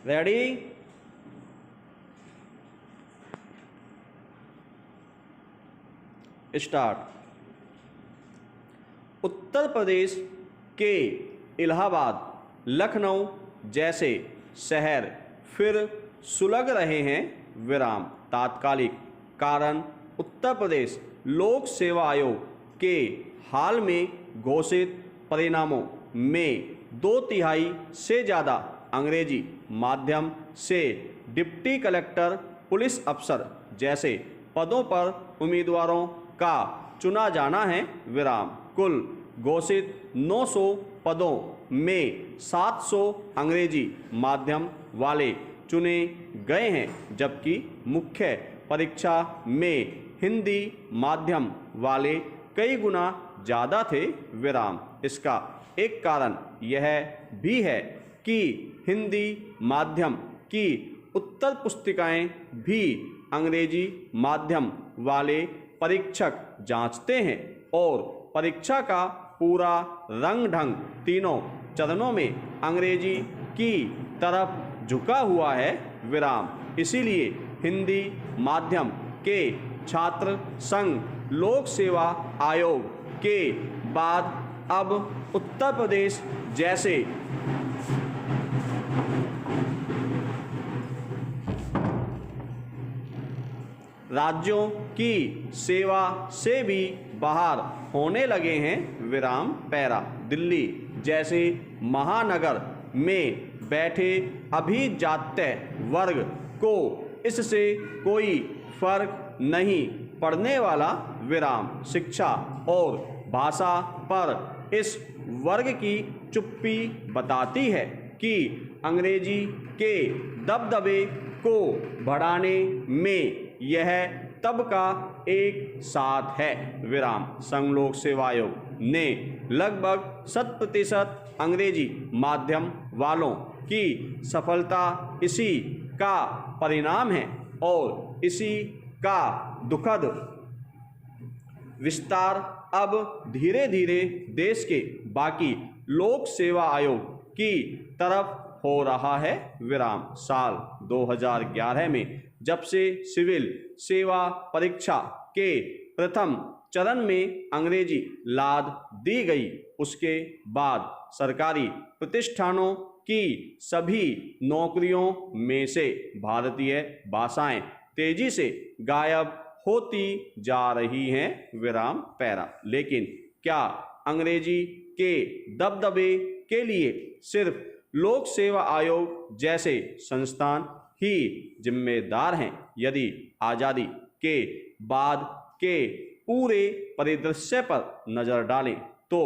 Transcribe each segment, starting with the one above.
Ready? Start. Uttar Pradesh के इलाहाबाद, लखनऊ जैसे शहर फिर सुलग रहे हैं विराम। तात्कालिक कारण उत्तर प्रदेश लोक सेवा आयोग के हाल में घोषित परिणामों में 2/3 से ज़्यादा अंग्रेजी माध्यम से डिप्टी कलेक्टर, पुलिस अफसर जैसे पदों पर उम्मीदवारों का चुना जाना है विराम। कुल घोषित 900 पदों में 700 अंग्रेजी माध्यम वाले चुने गए हैं, जबकि मुख्य परीक्षा में हिंदी माध्यम वाले कई गुना ज़्यादा थे विराम। इसका एक कारण यह भी है कि हिंदी माध्यम की उत्तर पुस्तिकाएं भी अंग्रेजी माध्यम वाले परीक्षक जांचते हैं और परीक्षा का पूरा रंग ढंग तीनों चरणों में अंग्रेजी की तरफ झुका हुआ है विराम। इसीलिए हिंदी माध्यम के छात्र संघ लोक सेवा आयोग के बाद अब उत्तर प्रदेश जैसे राज्यों की सेवा से भी बाहर होने लगे हैं विराम पैरा। दिल्ली जैसे महानगर में बैठे अभिजात्य वर्ग को इससे कोई फर्क नहीं पड़ने वाला विराम। शिक्षा और भाषा पर इस वर्ग की चुप्पी बताती है कि अंग्रेजी के दबदबे को बढ़ाने में यह तबका एक साथ है विराम। संघ लोक सेवा आयोग ने लगभग 100% अंग्रेजी माध्यम वालों की सफलता इसी का परिणाम है और इसी का दुखद विस्तार अब धीरे धीरे देश के बाकी लोक सेवा आयोग की तरफ हो रहा है विराम। साल 2011 में जब से सिविल सेवा परीक्षा के प्रथम चरण में अंग्रेजी लाद दी गई, उसके बाद सरकारी प्रतिष्ठानों की सभी नौकरियों में से भारतीय भाषाएं तेजी से गायब होती जा रही हैं विराम पैरा। लेकिन क्या अंग्रेजी के दबदबे के लिए सिर्फ लोक सेवा आयोग जैसे संस्थान ही जिम्मेदार हैं? यदि आज़ादी के बाद के पूरे परिदृश्य पर नजर डालें तो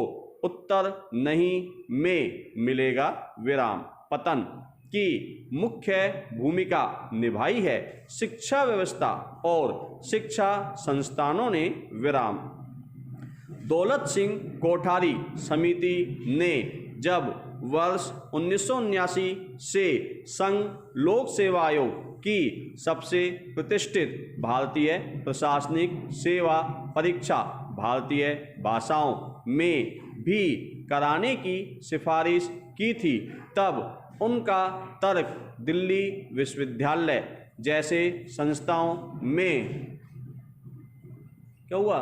उत्तर नहीं में मिलेगा विराम। पतन की मुख्य भूमिका निभाई है शिक्षा व्यवस्था और शिक्षा संस्थानों ने विराम। दौलत सिंह कोठारी समिति ने जब वर्ष 1979 से संघ लोक सेवा आयोग की सबसे प्रतिष्ठित भारतीय प्रशासनिक सेवा परीक्षा भारतीय भाषाओं में भी कराने की सिफारिश की थी, तब उनका तर्क दिल्ली विश्वविद्यालय जैसे संस्थाओं में क्या हुआ?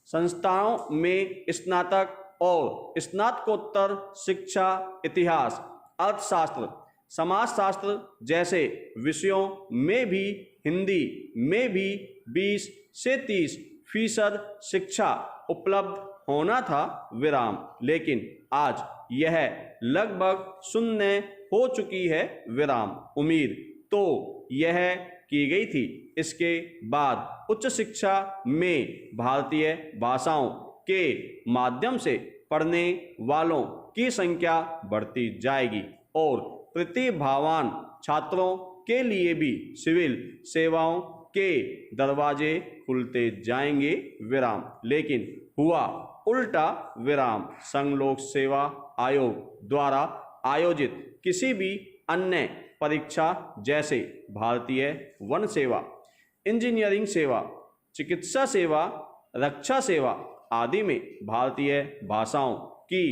संस्थाओं में स्नातक और स्नातकोत्तर शिक्षा, इतिहास, अर्थशास्त्र, समाजशास्त्र जैसे विषयों में भी हिंदी में भी 20 से 30% शिक्षा उपलब्ध होना था विराम। लेकिन आज यह लगभग शून्य हो चुकी है विराम। उम्मीद तो यह की गई थी इसके बाद उच्च शिक्षा में भारतीय भाषाओं के माध्यम से पढ़ने वालों की संख्या बढ़ती जाएगी और प्रतिभावान छात्रों के लिए भी सिविल सेवाओं के दरवाजे खुलते जाएंगे विराम। लेकिन हुआ उल्टा विराम। संघ लोक सेवा आयोग द्वारा आयोजित किसी भी अन्य परीक्षा जैसे भारतीय वन सेवा, इंजीनियरिंग सेवा, चिकित्सा सेवा, रक्षा सेवा आदि में भारतीय भाषाओं की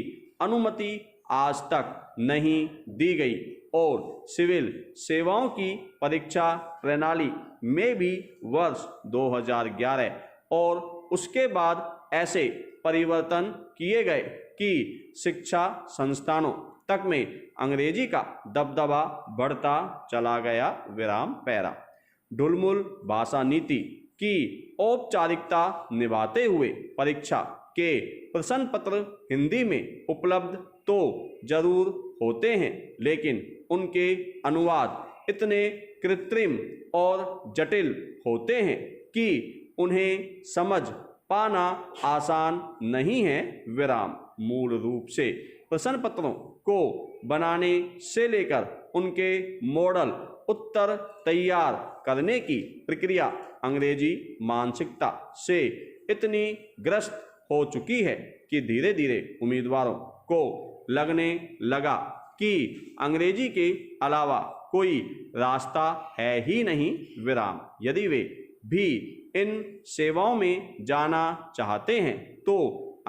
अनुमति आज तक नहीं दी गई और सिविल सेवाओं की परीक्षा प्रणाली में भी वर्ष 2011 और उसके बाद ऐसे परिवर्तन किए गए कि शिक्षा संस्थानों तक में अंग्रेजी का दबदबा बढ़ता चला गया। विराम पैरा। ढुलमुल भाषा नीति की औपचारिकता निभाते हुए परीक्षा के प्रश्न पत्र हिंदी में उपलब्ध तो जरूर होते हैं, लेकिन उनके अनुवाद इतने कृत्रिम और जटिल होते हैं कि उन्हें समझ पाना आसान नहीं है। विराम। मूल रूप से प्रश्न पत्रों को बनाने से लेकर उनके मॉडल उत्तर तैयार करने की प्रक्रिया अंग्रेजी मानसिकता से इतनी ग्रस्त हो चुकी है कि धीरे धीरे उम्मीदवारों को लगने लगा कि अंग्रेजी के अलावा कोई रास्ता है ही नहीं। विराम। यदि वे भी इन सेवाओं में जाना चाहते हैं तो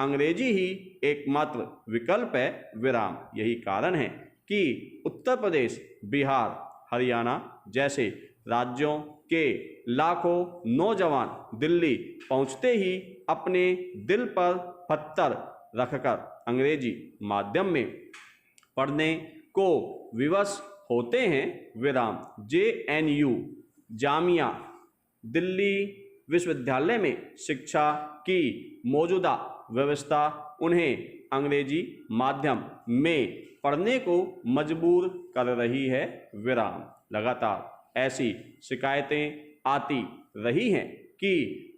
अंग्रेजी ही एकमात्र विकल्प है। विराम। यही कारण है कि उत्तर प्रदेश, बिहार, हरियाणा जैसे राज्यों के लाखों नौजवान दिल्ली पहुंचते ही अपने दिल पर पत्थर रखकर अंग्रेजी माध्यम में पढ़ने को विवश होते हैं। विराम। JNU जामिया दिल्ली विश्वविद्यालय में शिक्षा की मौजूदा व्यवस्था उन्हें अंग्रेजी माध्यम में पढ़ने को मजबूर कर रही है। विराम। लगातार ऐसी शिकायतें आती रही हैं कि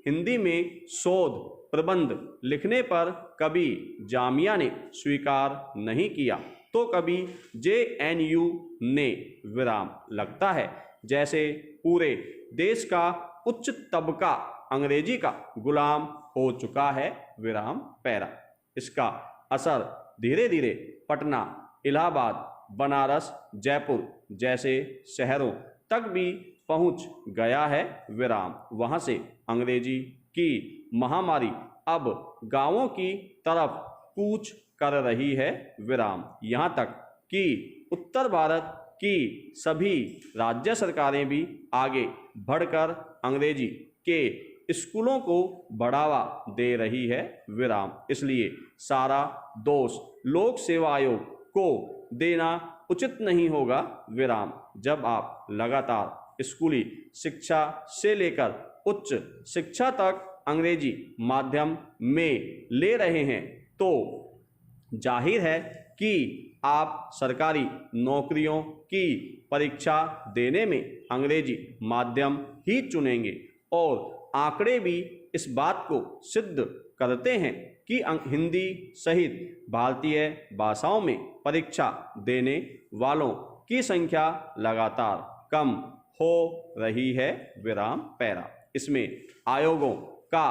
हिंदी में शोध प्रबंध लिखने पर कभी जामिया ने स्वीकार नहीं किया तो कभी JNU ने। विराम। लगता है जैसे पूरे देश का उच्च तबका अंग्रेजी का गुलाम हो चुका है। विराम पैरा। इसका असर धीरे धीरे पटना, इलाहाबाद, बनारस, जयपुर जैसे शहरों तक भी पहुंच गया है। विराम। वहां से अंग्रेजी की महामारी अब गांवों की तरफ कूच कर रही है। विराम। यहां तक कि उत्तर भारत की सभी राज्य सरकारें भी आगे बढ़कर अंग्रेजी के स्कूलों को बढ़ावा दे रही है। विराम। इसलिए सारा दोष लोक सेवा आयोग को देना उचित नहीं होगा। विराम। जब आप लगातार स्कूली शिक्षा से लेकर उच्च शिक्षा तक अंग्रेजी माध्यम में ले रहे हैं तो जाहिर है कि आप सरकारी नौकरियों की परीक्षा देने में अंग्रेजी माध्यम ही चुनेंगे और आंकड़े भी इस बात को सिद्ध करते हैं कि हिंदी सहित भारतीय भाषाओं में परीक्षा देने वालों की संख्या लगातार कम हो रही है। विराम पैरा। इसमें आयोगों का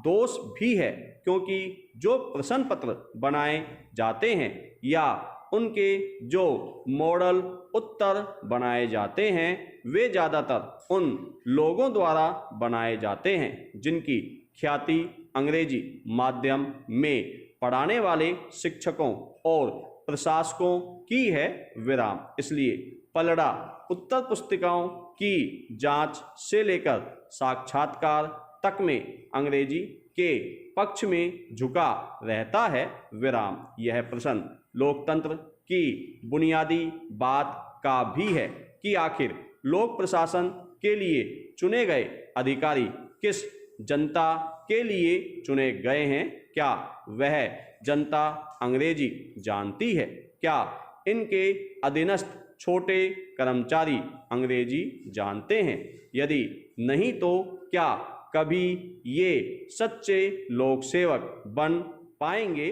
दोष भी है क्योंकि जो प्रश्न पत्र बनाए जाते हैं या उनके जो मॉडल उत्तर बनाए जाते हैं वे ज़्यादातर उन लोगों द्वारा बनाए जाते हैं जिनकी ख्याति अंग्रेजी माध्यम में पढ़ाने वाले शिक्षकों और प्रशासकों की है। विराम। इसलिए पलड़ा उत्तर पुस्तिकाओं की जांच से लेकर साक्षात्कार तक में अंग्रेजी के पक्ष में झुका रहता है। विराम। यह प्रश्न लोकतंत्र की बुनियादी बात का भी है कि आखिर लोक प्रशासन के लिए चुने गए अधिकारी किस जनता के लिए चुने गए हैं। क्या वह जनता अंग्रेजी जानती है? क्या इनके अधीनस्थ छोटे कर्मचारी अंग्रेजी जानते हैं? यदि नहीं तो क्या कभी ये सच्चे लोक सेवक बन पाएंगे?